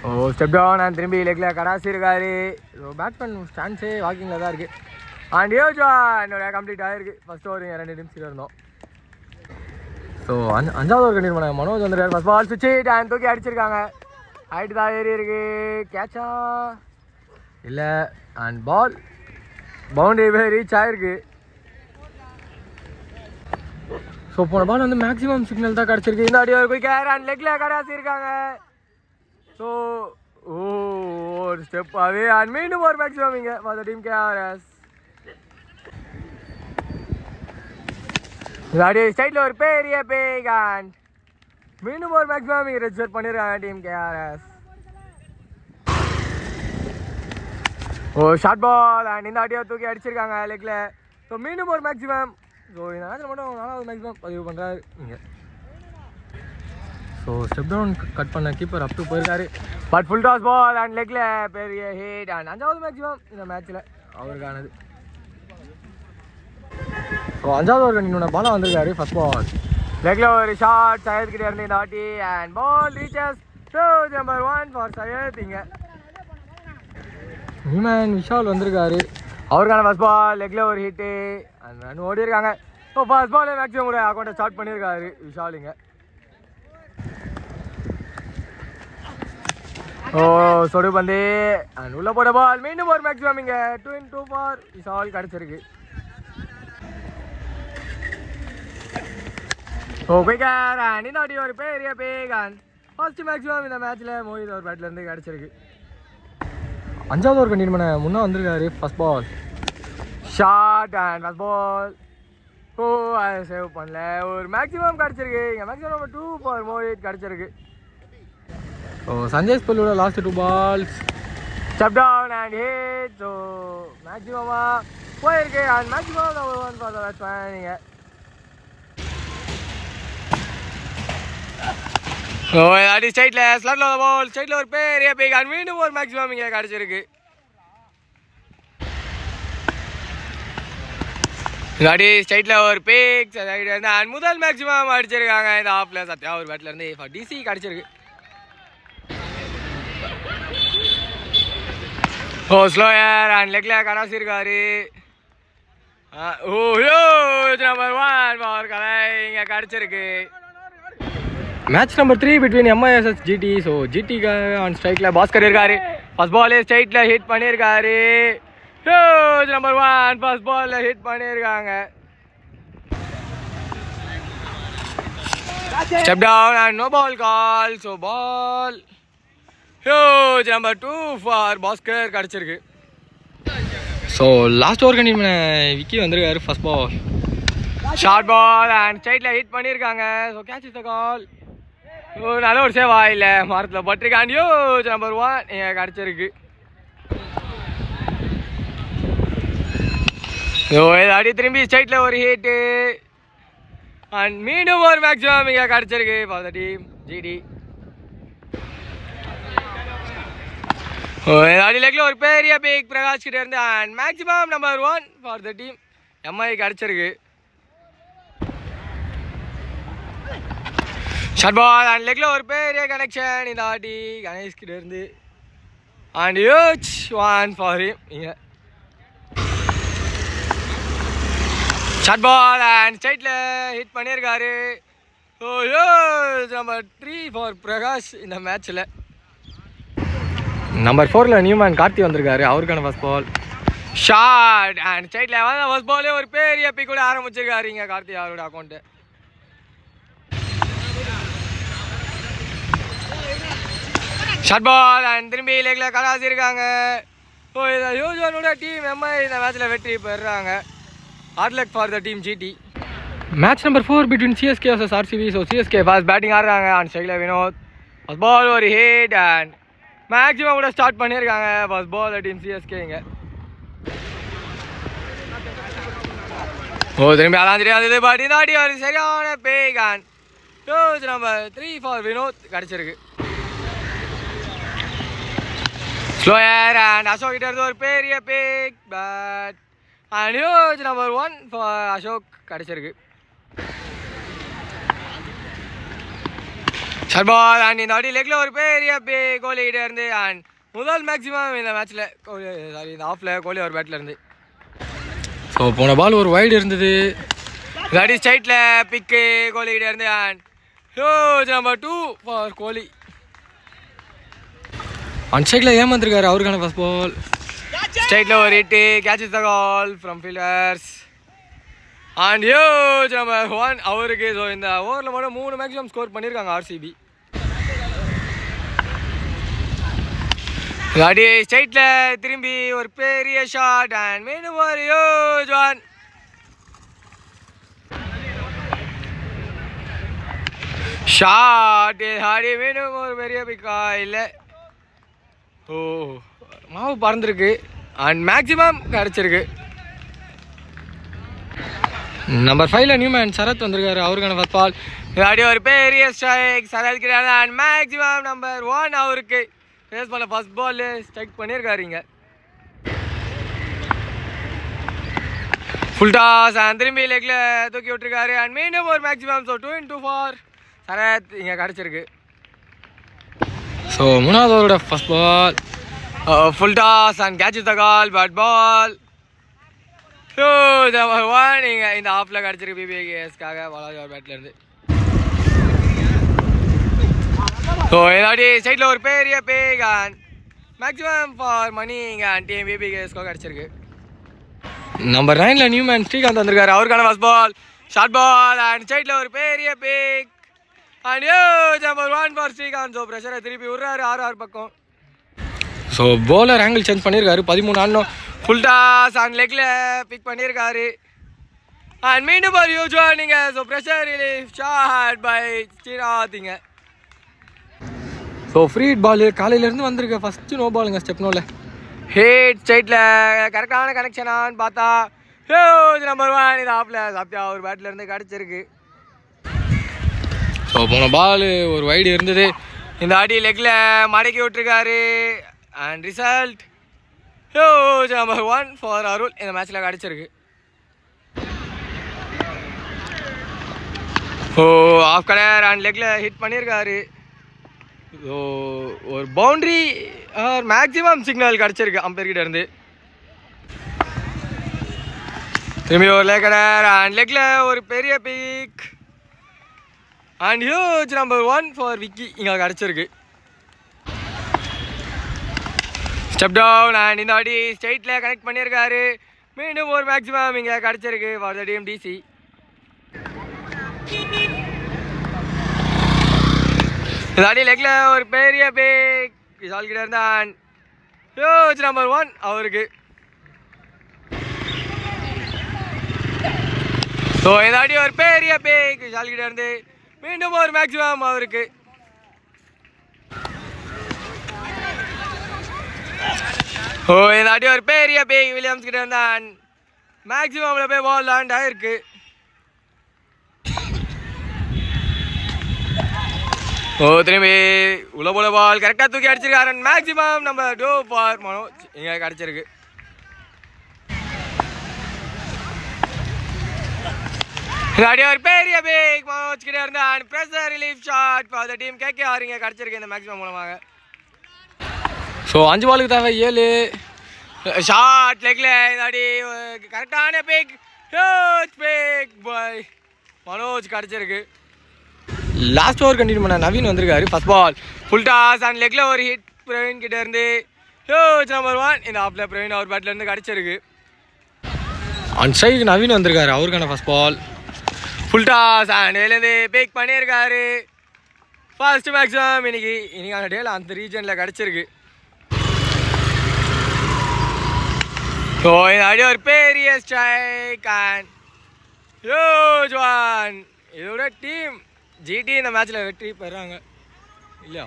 O step down and திரும்பி லெக்கில் கடாசி இருக்காரு. Batsman ஸ்டான்ஸே வாக்கிங்கில் தான் இருக்குது. அண்ட் என்னோட கம்ப்ளீட் ஆகிருக்கு. ஃபஸ்ட் ஓவர் 2 நிமிஷம் இருந்தோம். ஸோ அஞ்சாவது ஓவர் கண்டிப்பாக மனோஜ் வந்துருக்காரு. ஃபஸ்ட் பால் சுவிட்ச் அண்ட் தூக்கி அடிச்சிருக்காங்க. ஹைட்டு தான் ஏறி இருக்கு. கேட்சா இல்லை அண்ட் பால் பவுண்டரி போய் ரீச் ஆகிருக்கு. ஸோ போன பால் வந்து மேக்ஸிமம் சிக்னல் தான் கிடச்சிருக்கு. இந்த அடி ஒரு குயிக்கர் அண்ட் லெக்கில் கடாசி இருக்காங்க. ஸோ ஒரு ஸ்டெப் அவே அண்ட் மீண்டும் ஒரு மேக்ஸிமம் இங்கே ஃபார் த டீம் கேஆர்எஸ். இந்த அடி ஸ்டைட்டில் ஒரு பெரிய பேக் அண்ட் மீண்டும் ஒரு மேக்ஸிமம் இங்கே ரெஜிஸ்டர் பண்ணியிருக்காங்க டீம் கேஆர்எஸ். ஓ ஷார்ட் பால் அண்ட் இந்த அடியை தூக்கி அடிச்சிருக்காங்க லெக்கில். ஸோ மீண்டும் ஒரு மேக்ஸிமம். ஸோ இந்த நேரத்தில் மட்டும் 4வது மேக்ஸிமம் பதிவு பண்ணுறாரு இங்கே. ஸோ ஸ்டெப் டவுன் கட் பண்ண கீப்பர் அப் டு போயிருக்காரு. But full toss ball and லெக்கில் பெரிய ஹிட் அண்ட் 5வது மேக்ஸிமம் இந்த மேட்ச்சில் அவருக்கானது. ஸோ 5வது ஓவர் இன்னொன்று பாலாக வந்திருக்காரு. ஃபஸ்ட் பால் லெக்கில் ஒரு ஷார்ட் சையத் கிட்டே இருந்து இந்த ஆட்டி and ball reaches number 1 for Syed. இங்கே நியூமேன் விஷால் வந்திருக்காரு. அவருக்கான ஃபஸ்ட் பால் லெக்கில் ஒரு ஹிட்டு அண்ட் ரன் ஓடி இருக்காங்க. ஸோ ஃபஸ்ட் பாலே மேக்ஸிமம் கூட அக்கௌண்ட்டை ஸ்டார்ட் பண்ணியிருக்காரு விஷால் இங்கே. ஓ சொடு பந்து அண்ட் உள்ள போட பால் மீண்டும் ஒரு மேக்ஸிமம் இங்கே 2 ஃபார் விஷால் கிடச்சிருக்கு. ஸோ குயிக்கர் அண்ட் இந்த அடி ஒரு பெரிய பேக் அண்ட் ஃபர்ஸ்ட் மேக்ஸிமம் இந்த மேட்ச்சில் மோஹித் ஒரு பேட்லேருந்து கிடச்சிருக்கு. 5வது ஓவர் கண்டினியூ பண்ண முன்னே வந்திருக்காரு. First ball short and first ball. ஓ அதை சேவ் பண்ணல. ஒரு மேக்ஸிமம் கிடச்சிருக்கு இங்கே. மேக்ஸிமம் நம்பர் 2 ஃபார் மோஹித் கிடச்சிருக்கு. ஸோ சஞ்சய் ஸ்பெல்லோட last 2 balls step down and hit. So மேக்ஸிமமாக போயிருக்கு and maximum number 1 for the batsman இங்கே. ஸோ அடி ஸ்ட்ரைட்டில் ஸ்லாட்டில் பால் ஸ்ட்ரைட்டில் ஒரு பெரிய பேக் அண்ட் மீண்டும் ஒரு மேக்ஸிமம் இங்கே கிடச்சிருக்கு. அடி ஸ்ட்ரைட்டில் ஒரு பேக் அண்ட் முதல் மேக்ஸிமம் அடிச்சிருக்காங்க இந்த ஆஃபில். சத்யா ஒரு பேட்லேருந்து டிசி கிடச்சிருக்கு. ஓ ஸ்லோயர் அண்ட் லெக்கில் கடாசி இருக்காரு. ஓ நம்பர் 1 ஃபார் கலை இங்கே கிடச்சிருக்கு. Match number 3 between MISS GT. So ஜிடிக்கு ஆன் ஸ்ட்ரைக்கில் பாஸ்கர் இருக்காரு. ஃபஸ்ட் பாலே ஸ்ட்ரைட்டில் ஹிட் பண்ணியிருக்காரு. நம்பர் 1 ஃபர்ஸ்ட் பாலில் ஹிட் பண்ணியிருக்காங்க. Step down and no ball call. So ball number 2 for Bhaskar கிடச்சிருக்கு. ஸோ லாஸ்ட் ஓவர் கண்டிப்பாக விக்கி வந்திருக்காரு. First ball short ball and ஸ்ட்ரைட்டில் ஹிட் பண்ணியிருக்காங்க. So catch is the call. நல்ல ஒரு சேவா இல்லை மரத்தில் பட்டிருக்கான். நம்பர் 1 இங்கே கிடச்சிருக்கு. ஸோ அடி திரும்பி ஸ்ட்ரைட்டில் ஒரு ஹிட்டு அண்ட் மீண்டும் ஒரு மேக்ஸிமம் இங்கே கிடச்சிருக்கு ஃபார் த டீம் ஜிடி. அடி லெக்கில் ஒரு பெரிய பேக் பிரகாஷ் கிட்டே இருந்து and maximum number 1 for the team MI கிடச்சிருக்கு. ஷார்ட் பால் அண்ட் லெக்கில் ஒரு பெரிய கனெக்ஷன் இந்த ஆட்டி கணேஷ் கிட்டே இருந்து அண்ட் ஹியூஜ் 1 ஃபார் ஹிம் இங்கே. ஷார்ட் பால் அண்ட் ஸ்ட்ரைட்டில் ஹிட் பண்ணியிருக்காரு. ஸோ நம்பர் 3 ஃபார் பிரகாஷ் இந்த மேட்ச்சில். நம்பர் 4 நியூமேன் கார்த்தி வந்திருக்காரு. அவருக்கான ஃபஸ்ட் பால் ஷார்ட் அண்ட் ஸ்ட்ரைட்டில் வந்து ஃபஸ்ட் பாலே ஒரு பெரிய பிக் கூட ஆரம்பிச்சிருக்காரு இங்கே கார்த்தி அவரோட அக்கௌண்ட்டு. ஷார்ட் பால் அண்ட் திரும்பி லெக்கில் கடாசி இருக்காங்க. ஸோ இதை யூஜனோட டீம் MI இந்த மேட்ச்சில் வெற்றி பெறுறாங்க. Hard luck for the team GT. Match number 4 between CSK vs RCB. So CSK fast batting ஆடுறாங்க அண்ட் ஸ்ட்ரைக்கில் வினோத். ஃபஸ்ட் பால் ஒரு ஹிட் அண்ட் மேக்ஸிமம் கூட ஸ்டார்ட் பண்ணியிருக்காங்க ஃபஸ்ட் பால் டீம் CSK இங்கே. ஓ திரும்பி அலாம் தெரியாது பட் இந்த ஆடி ஒரு சரியான back and number 3 for Vinod கிடச்சிருக்கு. ஸ்லோயர் அண்ட் அசோக் கிட்ட இருந்து ஒரு பெரிய back but and huge number 1 for Ashok கிடச்சிருக்கு. ஷார்ட் பால் அண்ட் இந்த வாட்டி லெக்கில் ஒரு பெரிய கோலி கிட்டே இருந்து அண்ட் முதல் மேக்ஸிமம் இந்த மேட்ச்சில் இந்த ஆஃபில் கோலி ஒரு பேட்டில் இருந்து. ஸோ போன பால் ஒரு வைடு இருந்தது. இந்த வாட்டி ஸ்ட்ரைட்டில் பிக்கு கோலி கிட்டே இருந்து and number 2 for Kohli. And ஸ்ட்ரைட்டில் ஏமாந்துருக்காரு அவருக்கான ஃபர்ஸ்ட் பால். ஸ்ட்ரைட்டில் ஒரு hit catches the ball from fielders and number 1 அவருக்கு. ஸோ இந்த ஓவரில் மட்டும் 3 மேக்ஸிமம் ஸ்கோர் பண்ணியிருக்காங்க ஆர்சிபி. காடி ஸ்ட்ரைட்டில் திரும்பி ஒரு பெரிய ஷாட் அண்ட் மீண்டும் ஒரு ஹியூஜ் ஒன். ஷாட் ஹாடி மீண்டும் ஒரு பெரிய பிக்கா இல்லை. ஓ மாவு பறந்துருக்கு அண்ட் மேக்ஸிமம் கிடச்சிருக்கு. நம்பர் 5ல நியூமேன் சரத் வந்திருக்காரு அவருக்கான ஃபர்ஸ்ட் பால். இல்லாடி ஒரு பெரிய ஸ்ட்ரைக் சரத் கிடையாது அண்ட் மேக்ஸிமம் நம்பர் 1 அவருக்கு ஃபேஸ் பண்ண ஃபர்ஸ்ட் பால் ஸ்ட்ரைக் பண்ணியிருக்காருங்க. ஃபுல் டாஸ் அண்ட் திரும்பி லெக்கில் தூக்கி விட்டுருக்காரு அண்ட் மீண்டும் ஒரு மேக்ஸிமம். ஸோ 2 into 4 சரத் இங்கே கிடச்சிருக்கு. ஸோ மூணாவது ஓவரோட first ball full toss and catch the call but ball. Number 1 நீங்கள் இந்த ஆஃபில் கிடச்சிருக்கு பிபிகேஎஸ்க்காக பாலாஜி ஒரு பேட்டில் இருந்து. ஸோ இதாடி சைடில் ஒரு பெரிய பேக் அண்ட் மேக்ஸிமம் ஃபார் மணி இங்கே டீம் பிபிகேஎஸ்க்காக கிடச்சிருக்கு. நம்பர் 9ல நியூமேன் ஸ்ரீகாந்த் வந்திருக்காரு அவருக்கான first ball. Short ball and சைடில் ஒரு பெரிய back and number 1 for Srikanth. So ப்ரெஷரை திருப்பி விட்றாரு 6 பக்கம். ஸோ பவுலர் ஆங்கிள் சேஞ்ச் பண்ணியிருக்காரு 13 ஆடணும். ஃபுல் டாஸ் அண்ட் லெக்கில் பிக் பண்ணியிருக்காரு அண்ட் மீண்டும் ஒரு ஹியூஜ் வார்னிங்க. So pressure relief shot by ஸ்ரீநாத்ங்க. ஸோ ஃப்ரீ ஹிட் பால் காலையிலேருந்து வந்திருக்க ஃபஸ்ட்டு நோ பாலுங்க ஸ்டெப் நோவில். ஹிட் ஸ்ட்ரைட்டில் கரெக்டான கனெக்ஷனான்னு பார்த்தா ஹியூஜ் நம்பர் 1 இது ஆஃபில் சத்யா ஒரு பேட்லேருந்து கிடச்சிருக்கு. ஸோ போன பால் ஒரு வைடு இருந்தது. இந்த ஆடி லெக்கில் மடக்கி விட்டுருக்காரு அண்ட் ரிசல்ட் நம்பர் 1 ஃபார் அருள் இந்த மேட்ச்சில் கிடச்சிருக்கு. ஓ ஆஃப் கலர் அண்ட் லெக்கில் ஹிட் பண்ணியிருக்காரு. ஸோ ஒரு பவுண்ட்ரி ஆர் மேக்ஸிமம் சிக்னல் கிடச்சிருக்கு அம்பேர்கிட்ட இருந்து. திரும்பி ஒரு லேக்கடர் அண்ட் லெக்கில் ஒரு பெரிய pick and huge number 1 for Vicky இங்கே கிடச்சிருக்கு. ஸ்டெப் டவுன் அண்ட் இந்த வாட்டி ஸ்ட்ரைட்டில் கனெக்ட் பண்ணியிருக்காரு. மீண்டும் ஒரு மேக்ஸிமம் இங்கே கிடச்சிருக்கு ஃபார் த டீம் டிசி. இந்த வாட்டி லெக்கில் ஒரு பெரிய பேக் விஷால் கிட்ட இருந்தான் ஹியூஜ் நம்பர் 1 அவருக்கு. ஸோ இந்த வாட்டி ஒரு பெரிய பேக் விஷால் கிட்ட இருந்து மீண்டும் ஒரு மேக்ஸிமம் அவருக்கு. ஓ இந்த வாட்டி ஒரு பெரிய பேக் வில்லியம்ஸ் கிட்ட இருந்தான் மேக்ஸிமம்ல போய் பால் லேண்ட் ஆயிருக்கு. ஓ திரும்பி உள்ள போல பால் கரெக்டாக தூக்கி அடிச்சிருக்காரு. மேக்ஸிமம் நம்பர் 2 ஃபார் மனோஜ் இங்கே கிடச்சிருக்கு. இல்லாடி ஒரு பெரிய பேக் மனோஜ் கிட்ட இருந்து and pressure relief shot for the team KKR இங்கே கிடச்சிருக்கு இந்த மேக்ஸிமம் மூலமாக. ஸோ 5 பாலுக்கு தேவை 7 ஷாட் லெக்கில் இல்லாடி கரெக்டான பேக் ஹியூஜ் பேக் பாய் மனோஜ் கிடச்சிருக்கு. லாஸ்ட் ஓவர் கண்டினியூ பண்ண நவீன் வந்திருக்காரு. First ball full toss and லெக்கில் ஒரு ஹிட் பிரவீன் கிட்ட இருந்து ஹியூஜ் நம்பர் 1 இந்த ஆஃபில் பிரவீன் அவர் பேட்லேருந்து கிடச்சிருக்கு. அண்ட் சைடுக்கு நவீன் வந்திருக்காரு அவருக்கான first ball. Full toss and இதுலேருந்து பேக் பண்ணியிருக்காரு. ஃபர்ஸ்ட் மேக்ஸிமம் இன்னைக்கான டேல அந்த ரீஜனில் கிடச்சிருக்கு. ஸோ இது ஒரு பெரிய ஸ்ட்ரைக் அண்ட் ஹியூஜ் ஒன். இதோட டீம் ஜிடி இந்த மேட்ச்சில் வெற்றி பெறாங்க இல்லையா?